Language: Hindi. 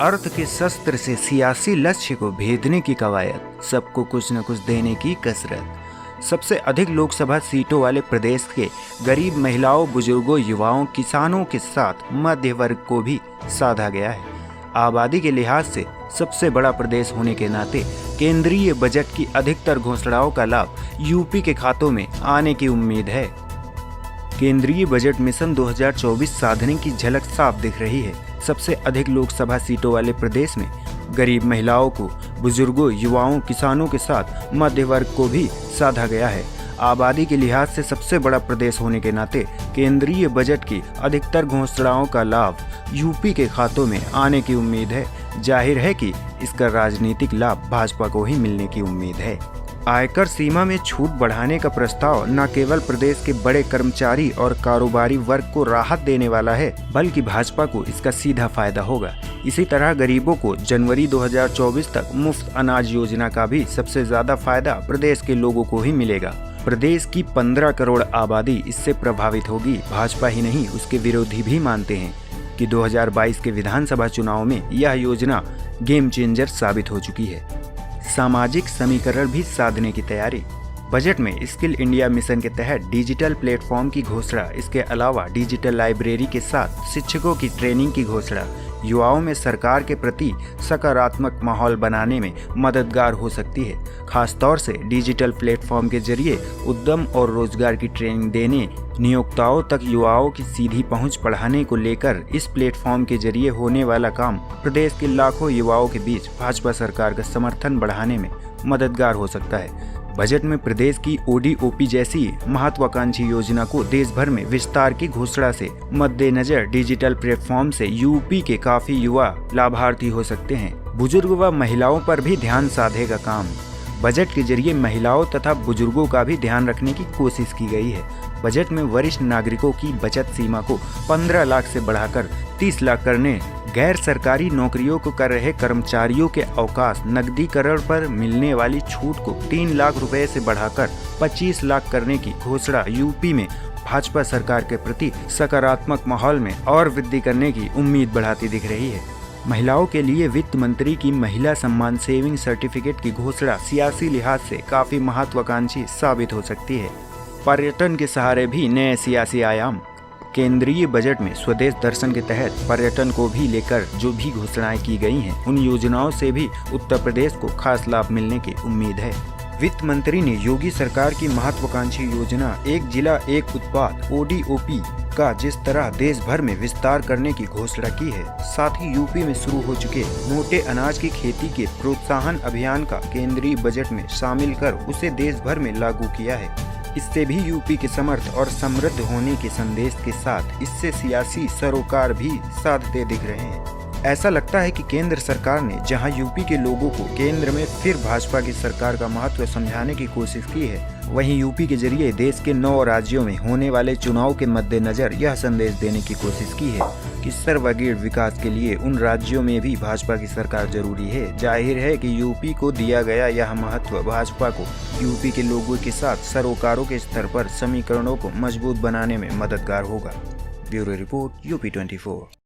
अर्थ के शस्त्र से सियासी लक्ष्य को भेदने की कवायद, सबको कुछ न कुछ देने की कसरत। सबसे अधिक लोकसभा सीटों वाले प्रदेश के गरीब महिलाओं, बुजुर्गों, युवाओं, किसानों के साथ मध्य वर्ग को भी साधा गया है। आबादी के लिहाज से सबसे बड़ा प्रदेश होने के नाते केंद्रीय बजट की अधिकतर घोषणाओं का लाभ यूपी के खातों में आने की उम्मीद है। केंद्रीय बजट मिशन 2024 साधने की झलक साफ दिख रही है। सबसे अधिक लोकसभा सीटों वाले प्रदेश में गरीब महिलाओं को, बुजुर्गों, युवाओं, किसानों के साथ मध्य वर्ग को भी साधा गया है। आबादी के लिहाज से सबसे बड़ा प्रदेश होने के नाते केंद्रीय बजट की अधिकतर घोषणाओं का लाभ यूपी के खातों में आने की उम्मीद है। जाहिर है कि इसका राजनीतिक लाभ भाजपा को ही मिलने की उम्मीद है। आयकर सीमा में छूट बढ़ाने का प्रस्ताव न केवल प्रदेश के बड़े कर्मचारी और कारोबारी वर्ग को राहत देने वाला है, बल्कि भाजपा को इसका सीधा फायदा होगा। इसी तरह गरीबों को जनवरी 2024 तक मुफ्त अनाज योजना का भी सबसे ज्यादा फायदा प्रदेश के लोगों को ही मिलेगा। प्रदेश की 15 करोड़ आबादी इससे प्रभावित होगी। भाजपा ही नहीं, उसके विरोधी भी मानते हैं कि 2022 के विधानसभा चुनाव में यह योजना गेम चेंजर साबित हो चुकी है। सामाजिक समीकरण भी साधने की तैयारी। बजट में स्किल इंडिया मिशन के तहत डिजिटल प्लेटफॉर्म की घोषणा, इसके अलावा डिजिटल लाइब्रेरी के साथ शिक्षकों की ट्रेनिंग की घोषणा युवाओं में सरकार के प्रति सकारात्मक माहौल बनाने में मददगार हो सकती है। खासतौर से डिजिटल प्लेटफॉर्म के जरिए उद्यम और रोजगार की ट्रेनिंग देने, नियोक्ताओं तक युवाओं की सीधी पहुंच बढ़ाने को लेकर इस प्लेटफॉर्म के जरिए होने वाला काम प्रदेश के लाखों युवाओं के बीच भाजपा सरकार का समर्थन बढ़ाने में मददगार हो सकता है। बजट में प्रदेश की ओडीओपी जैसी महत्वाकांक्षी योजना को देश भर में विस्तार की घोषणा से मद्देनजर डिजिटल प्लेटफॉर्म से यूपी के काफी युवा लाभार्थी हो सकते हैं। बुजुर्ग व महिलाओं पर भी ध्यान साधेगा काम। बजट के जरिए महिलाओं तथा बुजुर्गों का भी ध्यान रखने की कोशिश की गई है। बजट में वरिष्ठ नागरिकों की बचत सीमा को 15 लाख से बढ़ाकर 30 लाख करने, गैर सरकारी नौकरियों को कर रहे कर्मचारियों के अवकाश नकदीकरण पर मिलने वाली छूट को 3 लाख रुपए से बढ़ाकर 25 लाख करने की घोषणा यूपी में भाजपा सरकार के प्रति सकारात्मक माहौल में और वृद्धि करने की उम्मीद बढ़ाती दिख रही है। महिलाओं के लिए वित्त मंत्री की महिला सम्मान सेविंग सर्टिफिकेट की घोषणा सियासी लिहाज से काफी महत्वाकांक्षी साबित हो सकती है। पर्यटन के सहारे भी नए सियासी आयाम। केंद्रीय बजट में स्वदेश दर्शन के तहत पर्यटन को भी लेकर जो भी घोषणाएं की गई हैं, उन योजनाओं से भी उत्तर प्रदेश को खास लाभ मिलने की उम्मीद है। वित्त मंत्री ने योगी सरकार की महत्वाकांक्षी योजना एक जिला एक उत्पाद ओडीओपी का जिस तरह देश भर में विस्तार करने की घोषणा की है, साथ ही यूपी में शुरू हो चुके मोटे अनाज की खेती के प्रोत्साहन अभियान का केंद्रीय बजट में शामिल कर उसे देश भर में लागू किया है। इससे भी यूपी के समर्थ और समृद्ध होने के संदेश के साथ इससे सियासी सरोकार भी साधते दिख रहे हैं। ऐसा लगता है कि केंद्र सरकार ने जहां यूपी के लोगों को केंद्र में फिर भाजपा की सरकार का महत्व समझाने की कोशिश की है, वहीं यूपी के जरिए देश के 9 राज्यों में होने वाले चुनाव के मद्देनजर यह संदेश देने की कोशिश की है कि सर्वगीण विकास के लिए उन राज्यों में भी भाजपा की सरकार जरूरी है। जाहिर है कि यूपी को दिया गया यह महत्व भाजपा को यूपी के लोगों के साथ सरोकारों के स्तर पर समीकरणों को मजबूत बनाने में मददगार होगा। Bureau report, UP 24।